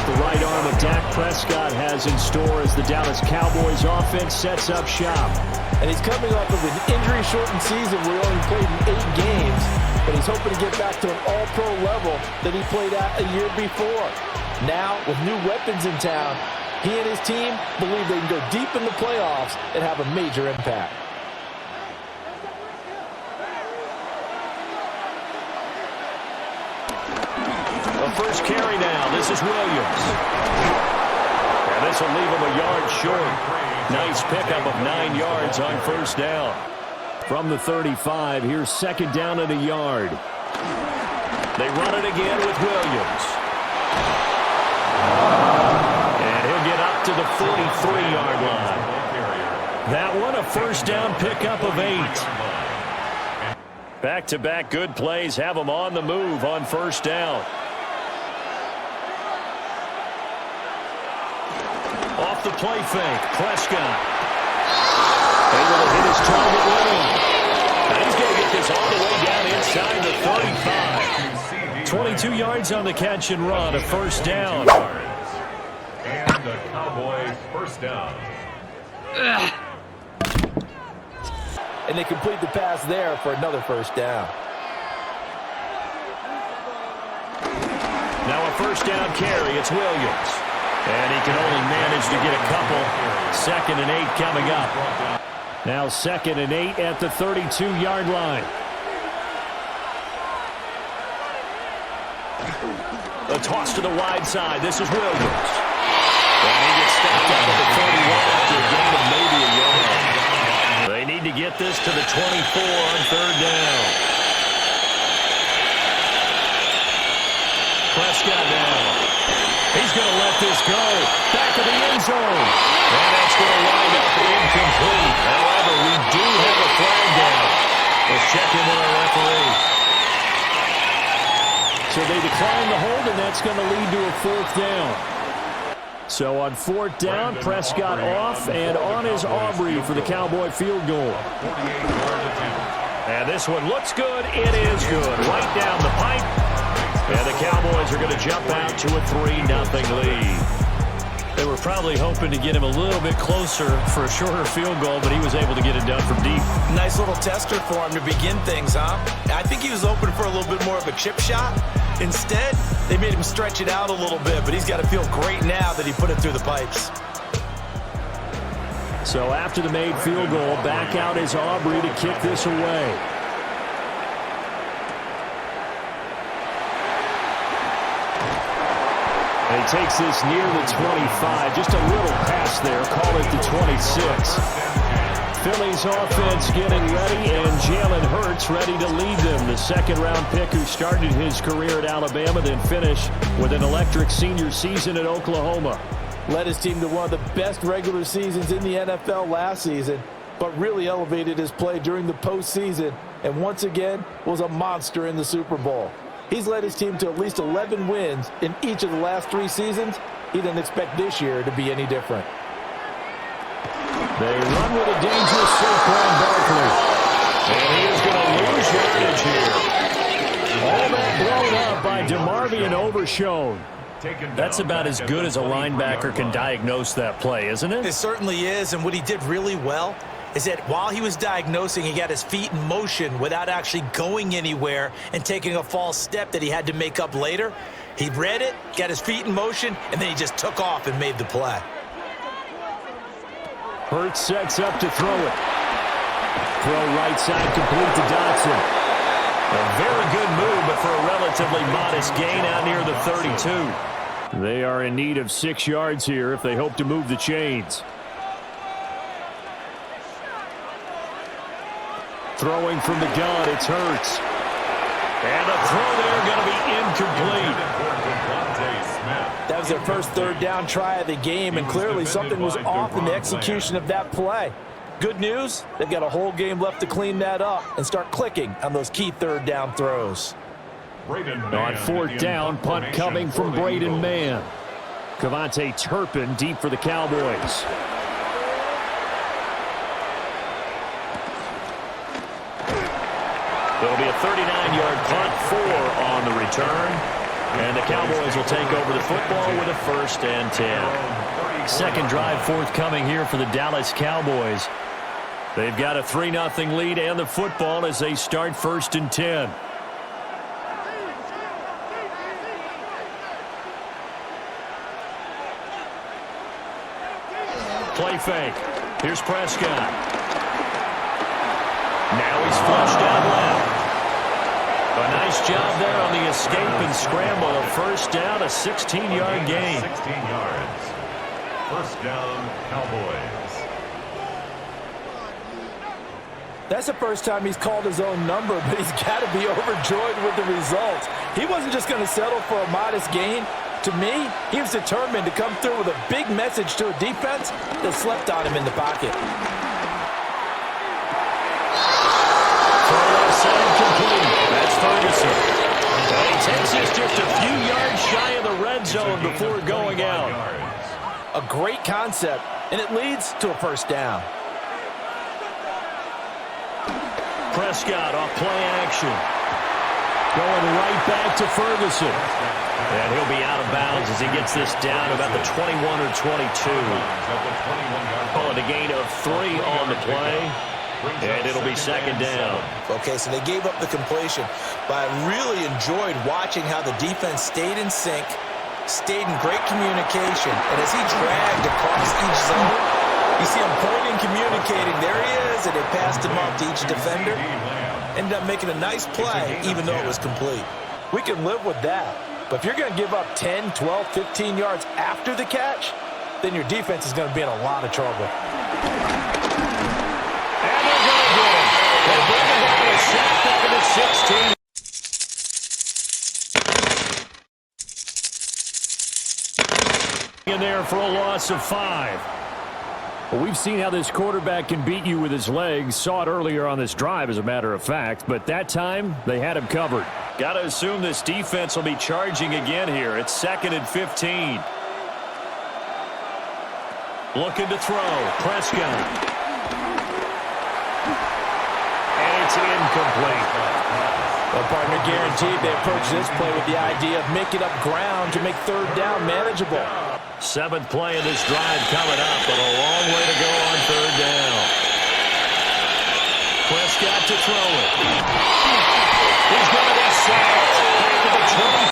the right arm of Dak Prescott has in store as the Dallas Cowboys offense sets up shop. And he's coming off of an injury-shortened season where he only played in 8 games, but he's hoping to get back to an all-pro level that he played at a year before. Now, with new weapons in town, he and his team believe they can go deep in the playoffs and have a major impact. The first carry now. This is Williams. And this will leave him a yard short. Nice pickup of 9 yards on first down. From the 35, here's second down and a yard. They run it again with Williams. And he'll get up to the 43-yard line. That one, a first down pickup of 8. Back-to-back good plays have them on the move on first down. Off the play fake, Prescott. Able to hit his target running. Now he's going to get this all the way down inside the 35. 22 yards on the catch and run, a first down. And the Cowboys first down. And they complete the pass there for another first down. Now a first down carry, it's Williams. And he can only manage to get a couple. 2nd and 8 coming up. Now 2nd and 8 at the 32-yard line. A toss to the wide side. This is Williams. And he gets stopped out of the 31 after a gain of maybe a yard. They need to get this to the 24 on third down. Prescott now. He's going to let this go. Back to the end zone. And that's going to wind up incomplete. However, we do have a flag down. Let's check in with our referee. So they decline the hold, and that's going to lead to a 4th down. So on 4th down, Prescott off, and on is Aubrey for the Cowboy field goal. And this one looks good. It is good. Right down the pipe. And the Cowboys are going to jump out to a 3-0 lead. They were probably hoping to get him a little bit closer for a shorter field goal, but he was able to get it done from deep. Nice little tester for him to begin things, huh? I think he was open for a little bit more of a chip shot. Instead, they made him stretch it out a little bit, but he's got to feel great now that he put it through the pipes. So after the made field goal, back out is Aubrey to kick this away. And he takes this near the 25. Just a little pass there. Call it the 26. Philly's offense getting ready, and Jalen Hurts ready to lead them. The 2nd-round pick who started his career at Alabama, then finished with an electric senior season at Oklahoma. Led his team to one of the best regular seasons in the NFL last season, but really elevated his play during the postseason, and once again was a monster in the Super Bowl. He's led his team to at least 11 wins in each of the last 3 seasons. He didn't expect this year to be any different. They run with a dangerous Saquon Barkley. And he is going to lose yardage here. All that blown up by DeMarvion Overshown. That's about as good as a linebacker can diagnose that play, isn't it? It certainly is, and what he did really well is that while he was diagnosing, he got his feet in motion without actually going anywhere and taking a false step that he had to make up later. He read it, got his feet in motion, and then he just took off and made the play. Hurts sets up to throw it. Throw right side complete to Dotson. A very good move, but for a relatively modest gain out near the 32. They are in need of 6 yards here if they hope to move the chains. Throwing from the gun, it's Hurts. And a throw there going to be incomplete. That was their first 3rd down try of the game, and clearly something was off in the execution of that play. Good news, they've got a whole game left to clean that up and start clicking on those key 3rd down throws. On 4th down, punt coming from Braden Mann. Cavante Turpin deep for the Cowboys. It'll be a 39-yard punt, 4 on the return. And the Cowboys will take over the football with a 1st and 10. Second drive forthcoming here for the Dallas Cowboys. They've got a 3-0 lead and the football as they start 1st and 10. Play fake. Here's Prescott. Now he's flushed out left. A nice job there on the escape and scramble. A 1st down, a 16-yard gain. 16 yards. 1st down, Cowboys. That's the first time he's called his own number, but he's got to be overjoyed with the results. He wasn't just going to settle for a modest gain. To me, he was determined to come through with a big message to a defense that slept on him in the pocket. That's Ferguson. And he takes us just a few yards shy of the red zone before going out. A great concept, and it leads to a 1st down. Prescott off play action. Going right back to Ferguson. And he'll be out of bounds as he gets this down about the 21 or 22. Calling a gain of 3 on the play. And it'll be 2nd down. Okay, so they gave up the completion, but I really enjoyed watching how the defense stayed in sync, stayed in great communication, and as he dragged across each zone, you see him pointing, communicating. There he is, and they passed him off to each defender. Ended up making a nice play, even though it was complete. We can live with that, but if you're going to give up 10, 12, 15 yards after the catch, then your defense is going to be in a lot of trouble. They bring it down a sack back at the 16. In there for a loss of 5. Well, we've seen how this quarterback can beat you with his legs. Saw it earlier on this drive, as a matter of fact. But that time, they had him covered. Got to assume this defense will be charging again here. It's 2nd and 15. Looking to throw. Prescott. It's incomplete. Well, partner, guaranteed they approach this play with the idea of making up ground to make 3rd down manageable. 7th play of this drive coming up, but a long way to go on 3rd down. Prescott to throw it. He's going to get sacked. Back to the 20.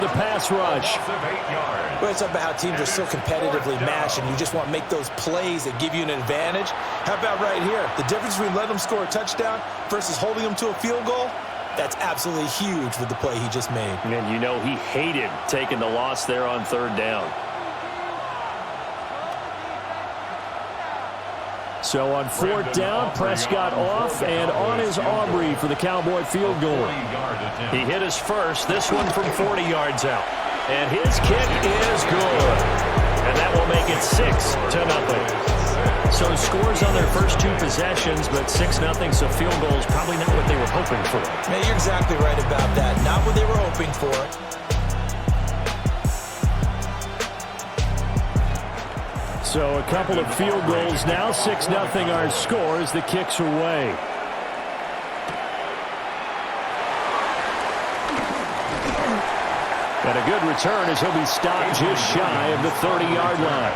The pass rush. Well, it's about how teams are so competitively matched, and you just want to make those plays that give you an advantage. How about right here? The difference between letting them score a touchdown versus holding them to a field goal, that's absolutely huge with the play he just made. And you know he hated taking the loss there on 3rd down. So on 4th down, Prescott off and on his Aubrey for the Cowboy field goal. He hit his first, this one from 40 yards out. And his kick is good. And that will make it 6-0. So scores on their first 2 possessions, but 6-0, so field goal is probably not what they were hoping for. Man, you're exactly right about that. Not what they were hoping for. So a couple of field goals now. 6-0 our score as the kicks are away. And a good return as he'll be stopped just shy of the 30-yard line.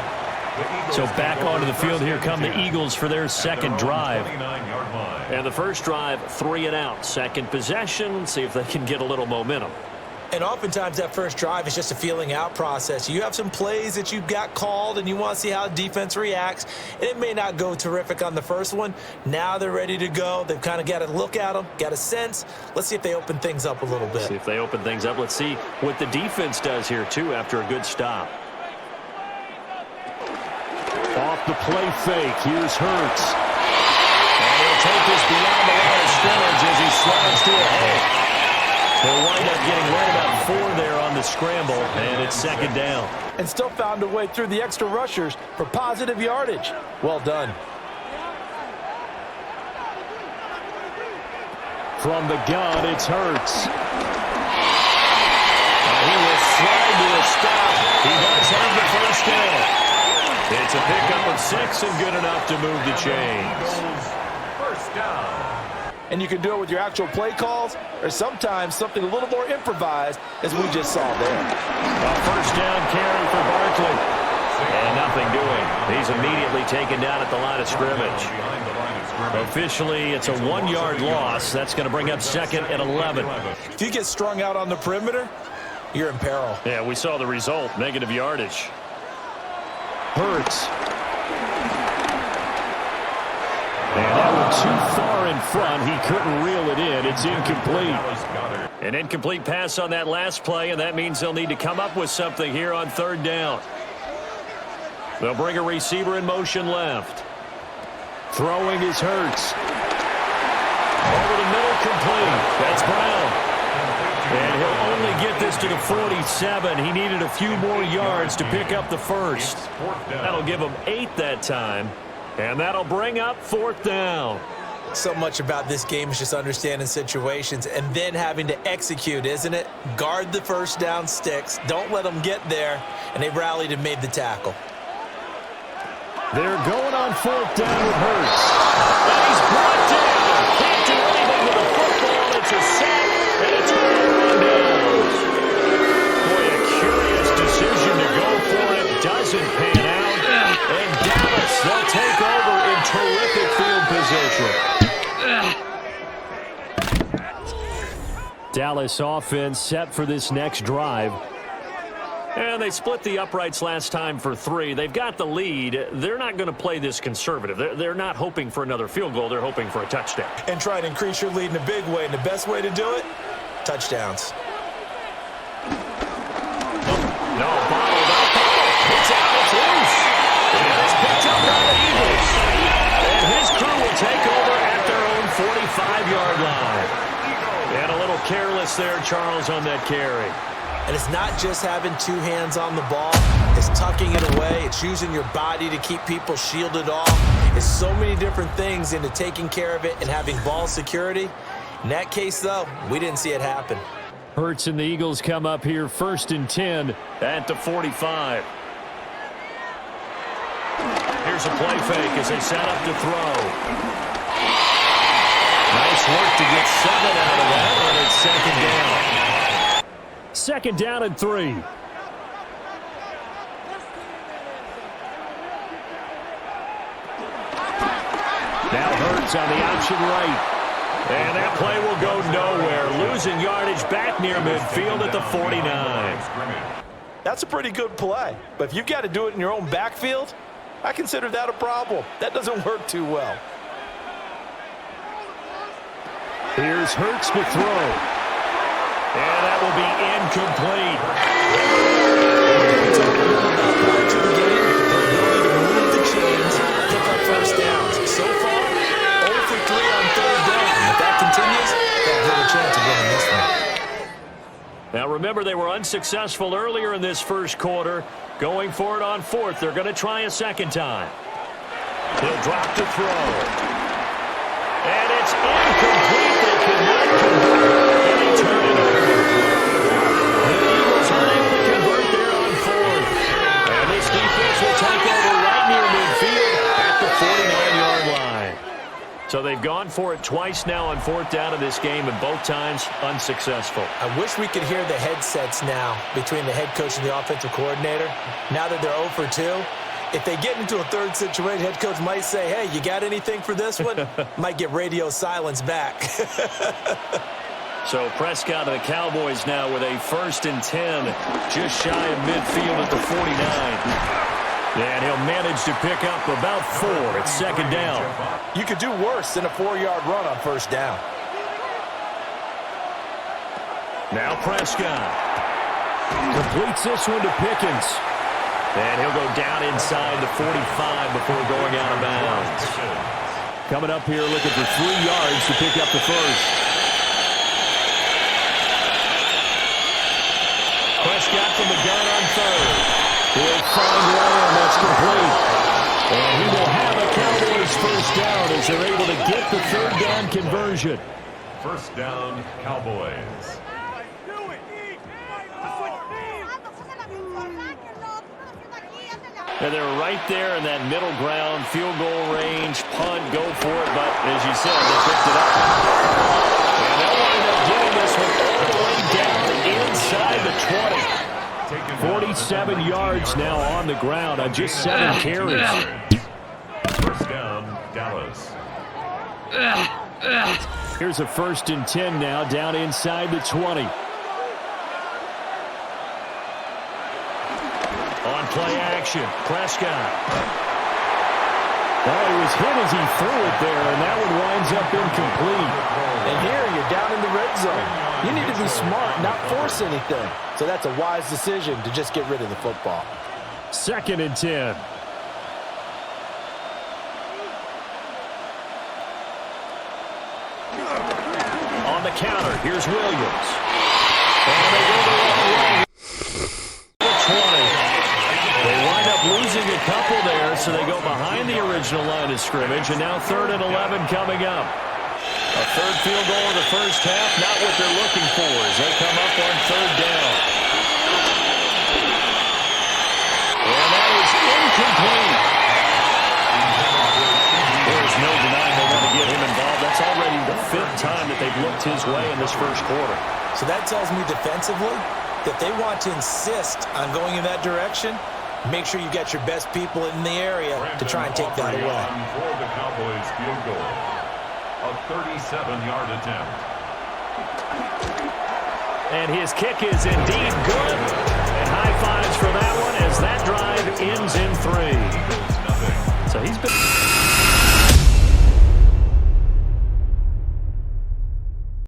So back onto the field here come the Eagles for their 2nd drive. And the first drive, 3 and out. Second possession, see if they can get a little momentum. And oftentimes that first drive is just a feeling out process. You have some plays that you've got called and you want to see how defense reacts. And it may not go terrific on the first one. Now they're ready to go. They've kind of got to look at them, got a sense. Let's see if they open things up a little bit. See if they open things up. Let's see what the defense does here, too, after a good stop. Off the play fake. Here's Hurts. And he'll take this beyond the line of scrimmage as he slides to a hole. They'll wind up getting right about 4 there on the scramble, and it's 2nd down. And still found a way through the extra rushers for positive yardage. Well done. From the gun, it's Hurts. And he will slide to a stop. He does have the first down. It's a pickup of 6 and good enough to move the chains. First down. and you can do it with your actual play calls, or sometimes something a little more improvised, as we just saw there. A first down carry for Barkley. And nothing doing. He's immediately taken down at the line of scrimmage. Officially, it's a 1-yard loss. That's going to bring up 2nd and 11. If you get strung out on the perimeter, you're in peril. Yeah, we saw the result. Negative yardage. Hurts. And that one too far in front. He couldn't reel it in. It's incomplete. An incomplete pass on that last play, and that means they'll need to come up with something here on 3rd down. They'll bring a receiver in motion left. Throwing is Hurts. Over the middle, complete. That's Brown. And he'll only get this to the 47. He needed a few more yards to pick up the first. That'll give him 8 that time. And that'll bring up 4th down. So much about this game is just understanding situations and then having to execute, isn't it? Guard the first down sticks. Don't let them get there. And they rallied and made the tackle. They're going on 4th down with Hurts. And he's brought down. Can't do anything with the football. It's a sack, and it's going to run down. Boy, a curious decision to go for it. Doesn't pan out. And Dallas, they'll take over in terrific field position. Dallas offense set for this next drive. And they split the uprights last time for 3. They've got the lead. They're not going to play this conservative. They're not hoping for another field goal. They're hoping for a touchdown. And try to increase your lead in a big way. And the best way to do it, touchdowns. No, bottled up. It's out. It's loose. And it's picked up by the Eagles. And his crew will take over at their own 45-yard line. And a little careless there, Charles, on that carry. And it's not just having 2 hands on the ball. It's tucking it away. It's using your body to keep people shielded off. It's so many different things into taking care of it and having ball security. In that case, though, we didn't see it happen. Hurts and the Eagles come up here 1st and 10 at the 45. Here's a play fake as they set up to throw. Nice work to get 7 out of that, and it's 2nd down. 2nd down and 3. Now Hurts on the option right. And that play will go nowhere. Losing yardage back near midfield at the 49. That's a pretty good play. But if you've got to do it in your own backfield, I consider that a problem. That doesn't work too well. Here's Hurts to throw. And that will be incomplete. We talk a little about parts of the game, the ability to move the chains, pick up first downs. So far, 0 for 3 on 3rd down. If that continues, they'll have a chance of winning this one. Now remember, they were unsuccessful earlier in this first quarter. Going for it on 4th. They're going to try a 2nd time. He'll drop to throw. And it's incomplete. They could not convert. And they turn it over. The Eagles unable to convert there on 4th. And this defense will take over right near midfield at the 49-yard line. So they've gone for it twice now on 4th down in this game, and both times unsuccessful. I wish we could hear the headsets now between the head coach and the offensive coordinator. Now that they're 0 for 2, if they get into a 3rd situation, head coach might say, hey, you got anything for this one? Might get radio silence back. So Prescott of the Cowboys now with a 1st and 10, just shy of midfield at the 49. And he'll manage to pick up about 4 at 2nd down. You could do worse than a 4-yard run on 1st down. Now Prescott completes this one to Pickens. And he'll go down inside the 45 before going out of bounds. Coming up here looking for 3 yards to pick up the first. Prescott from the gun on 3rd. He'll find Lamb. That's complete. And he will have a Cowboys first down as they're able to get the 3rd down conversion. First down, Cowboys. And they're right there in that middle ground, field goal range, punt, go for it. But as you said, they picked it up. And they'll wind up getting this one all the way down inside the 20. 47 yards now on the ground on just 7 carries. First down, Dallas. Here's a 1st and 10 now, down inside the 20. On play action, Prescott. Oh, he was hit as he threw it there, and that one winds up incomplete. And here you're down in the red zone. You need to be smart, not force anything. So that's a wise decision to just get rid of the football. 2nd and 10. On the counter, here's Williams. And they go the wrong way. 20. They wind up losing a couple there, so they go behind the original line of scrimmage, and now 3rd and 11 coming up. A 3rd field goal in the first half, not what they're looking for as they come up on 3rd down. And that is incomplete. There's no denying they want to get him involved. That's already the 5th time that they've looked his way in this first quarter. So that tells me defensively that they want to insist on going in that direction. Make sure you get your best people in the area to try and take that away. For the Cowboys field goal. A 37-yard attempt. And his kick is indeed